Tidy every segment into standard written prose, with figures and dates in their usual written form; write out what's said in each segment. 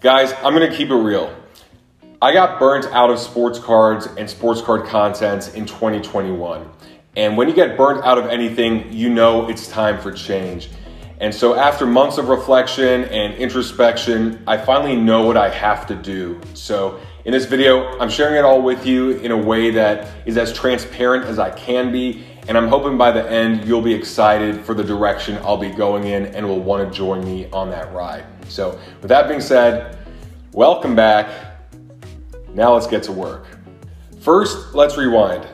Guys, I'm gonna keep it real. I got burnt out of sports cards and sports card content in 2021. And when you get burnt out of anything, you know it's time for change. And so after months of reflection and introspection, I finally know what I have to do. So in this video, I'm sharing it all with you in a way that is as transparent as I can be. And I'm hoping by the end, you'll be excited for the direction I'll be going in and will want to join me on that ride. So with that being said, welcome back. Now let's get to work. First, let's rewind.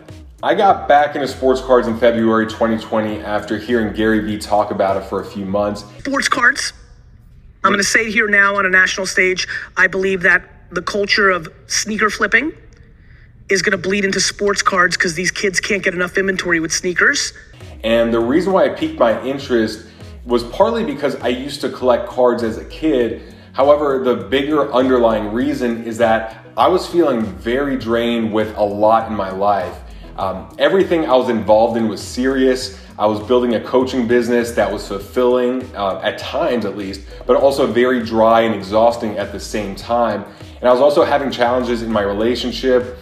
I got back into sports cards in February 2020 after hearing Gary Vee talk about it for a few months. Sports cards, I'm going to say here now on a national stage, I believe that the culture of sneaker flipping is going to bleed into sports cards because these kids can't get enough inventory with sneakers. And the reason why I piqued my interest was partly because I used to collect cards as a kid. However, the bigger underlying reason is that I was feeling very drained with a lot in my life. Everything I was involved in was serious. I was building a coaching business that was fulfilling, at times at least, but also very dry and exhausting at the same time. And I was also having challenges in my relationship.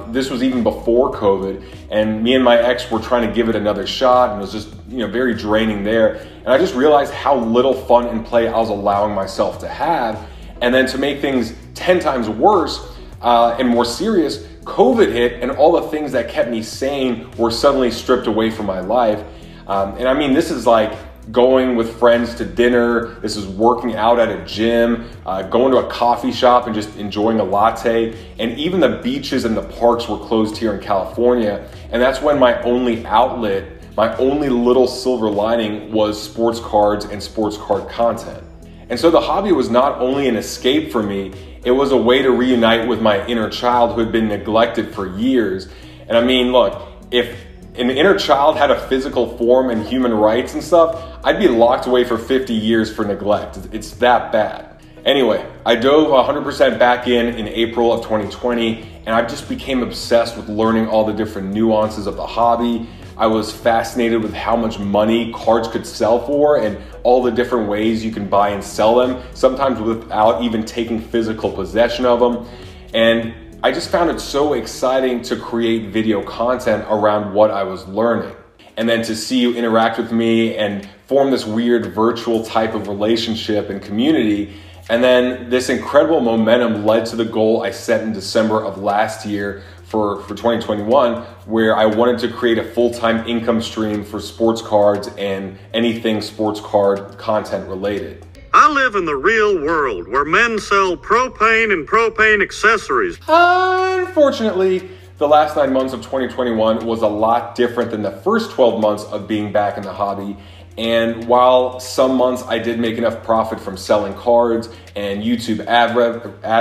This was even before COVID, and me and my ex were trying to give it another shot, and it was just very draining there. And I just realized how little fun and play I was allowing myself to have. And then to make things 10 times worse and more serious, COVID hit, and all the things that kept me sane were suddenly stripped away from my life. And I mean, this is like going with friends to dinner, this is working out at a gym, going to a coffee shop and just enjoying a latte, and even the beaches and the parks were closed here in California. And that's when my only outlet, my only little silver lining was sports cards and sports card content. And so the hobby was not only an escape for me, it was a way to reunite with my inner child who had been neglected for years. And I mean, look, if an inner child had a physical form and human rights and stuff, I'd be locked away for 50 years for neglect. It's that bad. Anyway, I dove 100% back in April of 2020, and I just became obsessed with learning all the different nuances of the hobby. I was fascinated with how much money cards could sell for and all the different ways you can buy and sell them, sometimes without even taking physical possession of them. And I just found it so exciting to create video content around what I was learning. And then to see you interact with me and form this weird virtual type of relationship and community. And then this incredible momentum led to the goal I set in December of last year for 2021, where I wanted to create a full-time income stream for sports cards and anything sports card content related. I live in the real world where men sell propane and propane accessories. Unfortunately, the last 9 months of 2021 was a lot different than the first 12 months of being back in the hobby. And while some months I did make enough profit from selling cards and YouTube ad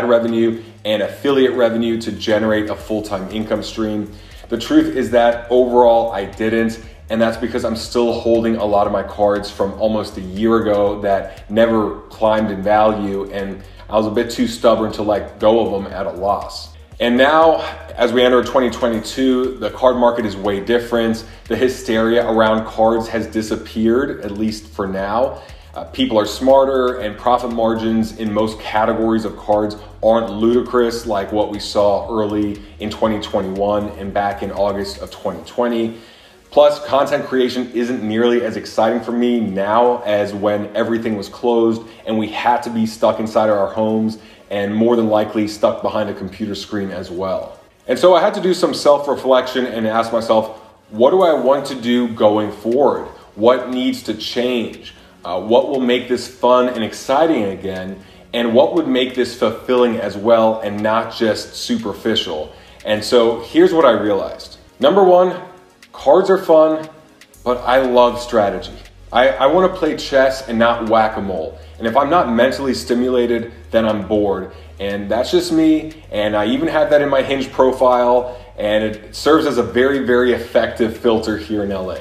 revenue and affiliate revenue to generate a full-time income stream, the truth is that overall I didn't. And that's because I'm still holding a lot of my cards from almost a year ago that never climbed in value, and I was a bit too stubborn to let go of them at a loss. And now, as we enter 2022, the card market is way different. The hysteria around cards has disappeared, at least for now. People are smarter, and profit margins in most categories of cards aren't ludicrous like what we saw early in 2021 and back in August of 2020. Plus, content creation isn't nearly as exciting for me now as when everything was closed and we had to be stuck inside of our homes and more than likely stuck behind a computer screen as well. And so I had to do some self-reflection and ask myself, what do I want to do going forward? What needs to change? What will make this fun and exciting again? And what would make this fulfilling as well and not just superficial? And so here's what I realized. Number one, cards are fun, but I love strategy. I want to play chess and not whack-a-mole. And if I'm not mentally stimulated, then I'm bored. And that's just me. And I even have that in my Hinge profile. And it serves as a very, very effective filter here in LA.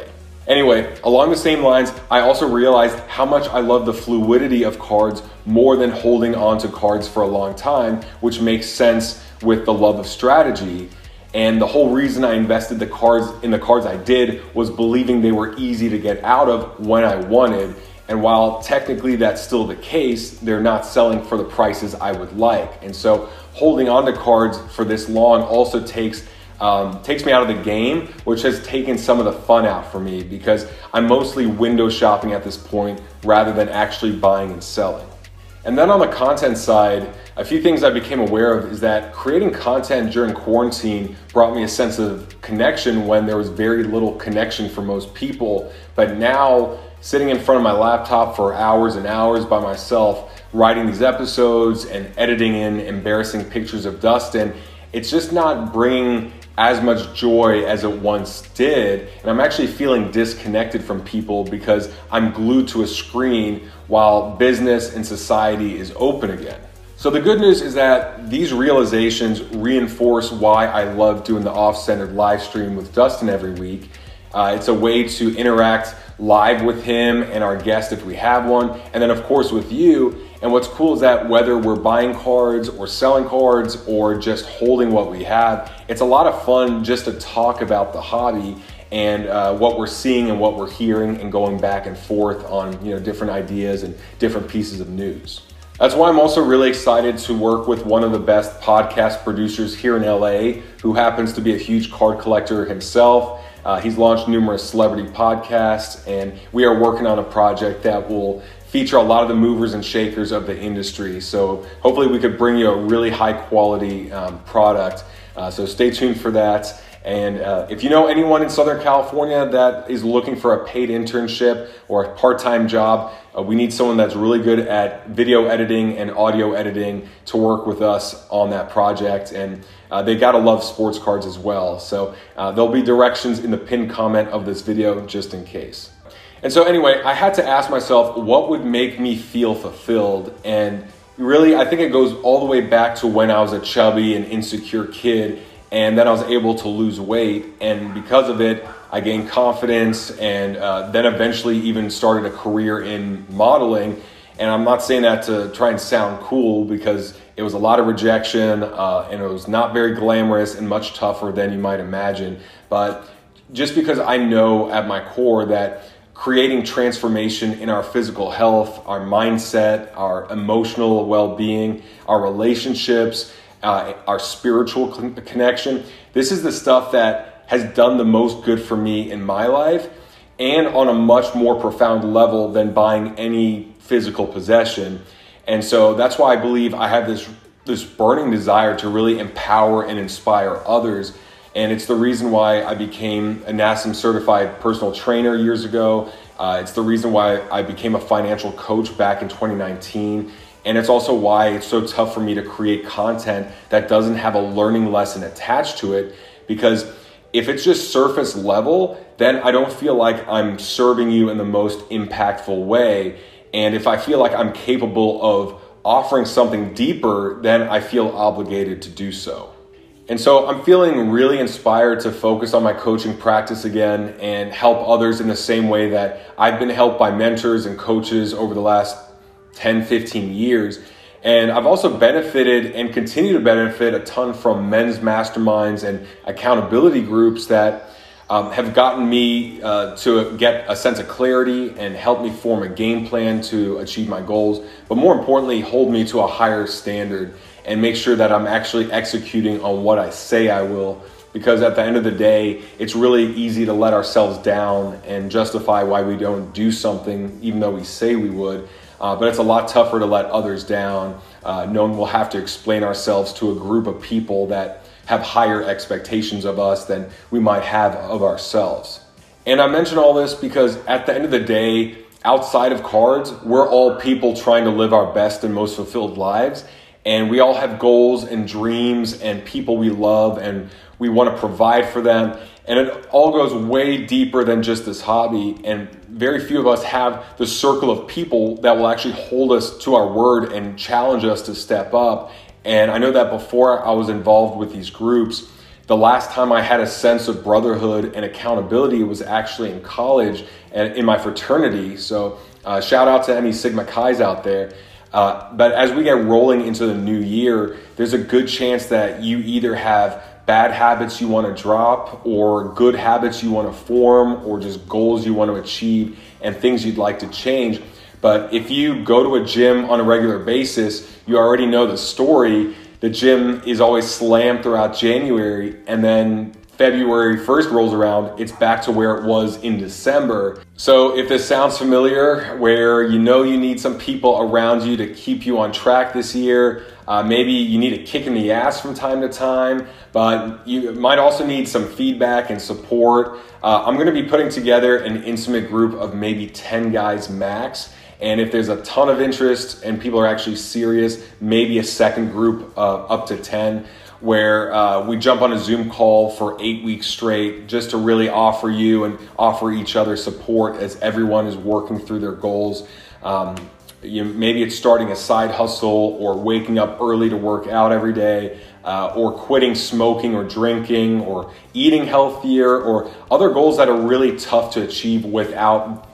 Anyway, along the same lines, I also realized how much I love the fluidity of cards more than holding on to cards for a long time, which makes sense with the love of strategy. And the whole reason I invested in the cards I did was believing they were easy to get out of when I wanted. And while technically that's still the case, they're not selling for the prices I would like. And so holding on to cards for this long also takes me out of the game, which has taken some of the fun out for me because I'm mostly window shopping at this point rather than actually buying and selling. And then on the content side, a few things I became aware of is that creating content during quarantine brought me a sense of connection when there was very little connection for most people. But now, sitting in front of my laptop for hours and hours by myself, writing these episodes and editing in embarrassing pictures of Dustin, it's just not bringing as much joy as it once did. And I'm actually feeling disconnected from people because I'm glued to a screen while business and society is open again. So the good news is that these realizations reinforce why I love doing the off-centered live stream with Dustin every week. It's a way to interact live with him and our guest if we have one, and then of course with you. And what's cool is that whether we're buying cards or selling cards or just holding what we have, it's a lot of fun just to talk about the hobby and what we're seeing and what we're hearing and going back and forth on different ideas and different pieces of news. That's why I'm also really excited to work with one of the best podcast producers here in LA, who happens to be a huge card collector himself. He's launched numerous celebrity podcasts, and we are working on a project that will feature a lot of the movers and shakers of the industry. So hopefully we could bring you a really high quality product. So stay tuned for that. And if you know anyone in Southern California that is looking for a paid internship or a part-time job, we need someone that's really good at video editing and audio editing to work with us on that project. And they gotta love sports cards as well. So there'll be directions in the pinned comment of this video just in case. And so anyway, I had to ask myself what would make me feel fulfilled. And really, I think it goes all the way back to when I was a chubby and insecure kid, and then I was able to lose weight. And because of it, I gained confidence and then eventually even started a career in modeling. And I'm not saying that to try and sound cool, because it was a lot of rejection and it was not very glamorous and much tougher than you might imagine. But just because I know at my core that creating transformation in our physical health, our mindset, our emotional well-being, our relationships, our spiritual connection, this is the stuff that has done the most good for me in my life, and on a much more profound level than buying any physical possession. And so that's why I believe I have this burning desire to really empower and inspire others. And it's the reason why I became a NASM certified personal trainer years ago. It's the reason why I became a financial coach back in 2019. And it's also why it's so tough for me to create content that doesn't have a learning lesson attached to it. Because if it's just surface level, then I don't feel like I'm serving you in the most impactful way. And if I feel like I'm capable of offering something deeper, then I feel obligated to do so. And so I'm feeling really inspired to focus on my coaching practice again and help others in the same way that I've been helped by mentors and coaches over the last 10, 15 years. And I've also benefited and continue to benefit a ton from men's masterminds and accountability groups that have gotten me to get a sense of clarity and help me form a game plan to achieve my goals, but more importantly, hold me to a higher standard and make sure that I'm actually executing on what I say I will. Because at the end of the day, it's really easy to let ourselves down and justify why we don't do something even though we say we would. But it's a lot tougher to let others down, knowing we'll have to explain ourselves to a group of people that have higher expectations of us than we might have of ourselves. And I mention all this because at the end of the day, outside of cards, we're all people trying to live our best and most fulfilled lives. And we all have goals and dreams and people we love and we want to provide for them. And it all goes way deeper than just this hobby. And very few of us have the circle of people that will actually hold us to our word and challenge us to step up. And I know that before I was involved with these groups, the last time I had a sense of brotherhood and accountability was actually in college and in my fraternity. So shout out to any Sigma Chi's out there. But as we get rolling into the new year, there's a good chance that you either have bad habits you want to drop or good habits you want to form or just goals you want to achieve and things you'd like to change. But if you go to a gym on a regular basis, you already know the story. The gym is always slammed throughout January, and then February 1st rolls around, it's back to where it was in December. So if this sounds familiar, where you know you need some people around you to keep you on track this year, maybe you need a kick in the ass from time to time, but you might also need some feedback and support. I'm gonna be putting together an intimate group of maybe 10 guys max. And if there's a ton of interest and people are actually serious, maybe a second group of up to 10, where we jump on a Zoom call for 8 weeks straight, just to really offer you and offer each other support as everyone is working through their goals. Maybe it's starting a side hustle, or waking up early to work out every day, or quitting smoking or drinking, or eating healthier, or other goals that are really tough to achieve without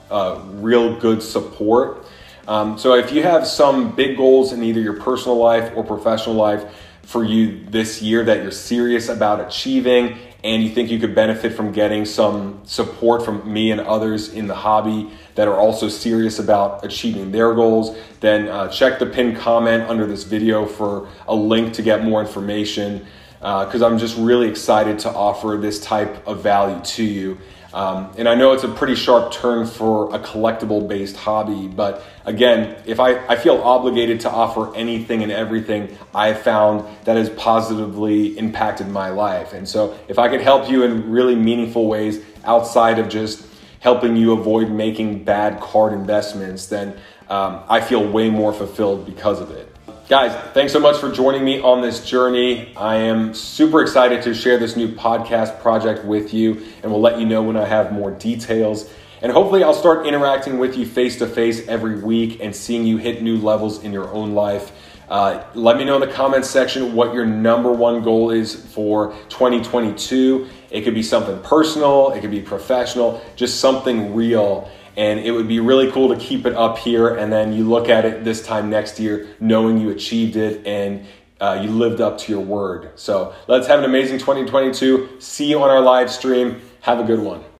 real good support. So if you have some big goals in either your personal life or professional life for you this year that you're serious about achieving, and you think you could benefit from getting some support from me and others in the hobby that are also serious about achieving their goals, then check the pinned comment under this video for a link to get more information, because I'm just really excited to offer this type of value to you. And I know it's a pretty sharp turn for a collectible based hobby, but again, if I feel obligated to offer anything and everything I've found that has positively impacted my life. And so if I could help you in really meaningful ways outside of just helping you avoid making bad card investments, then I feel way more fulfilled because of it. Guys, thanks so much for joining me on this journey. I am super excited to share this new podcast project with you, and we'll let you know when I have more details. And hopefully I'll start interacting with you face to face every week and seeing you hit new levels in your own life. Let me know in the comments section what your #1 goal is for 2022. It could be something personal, it could be professional, just something real. And it would be really cool to keep it up here, and then you look at it this time next year knowing you achieved it and you lived up to your word. So let's have an amazing 2022. See you on our live stream. Have a good one.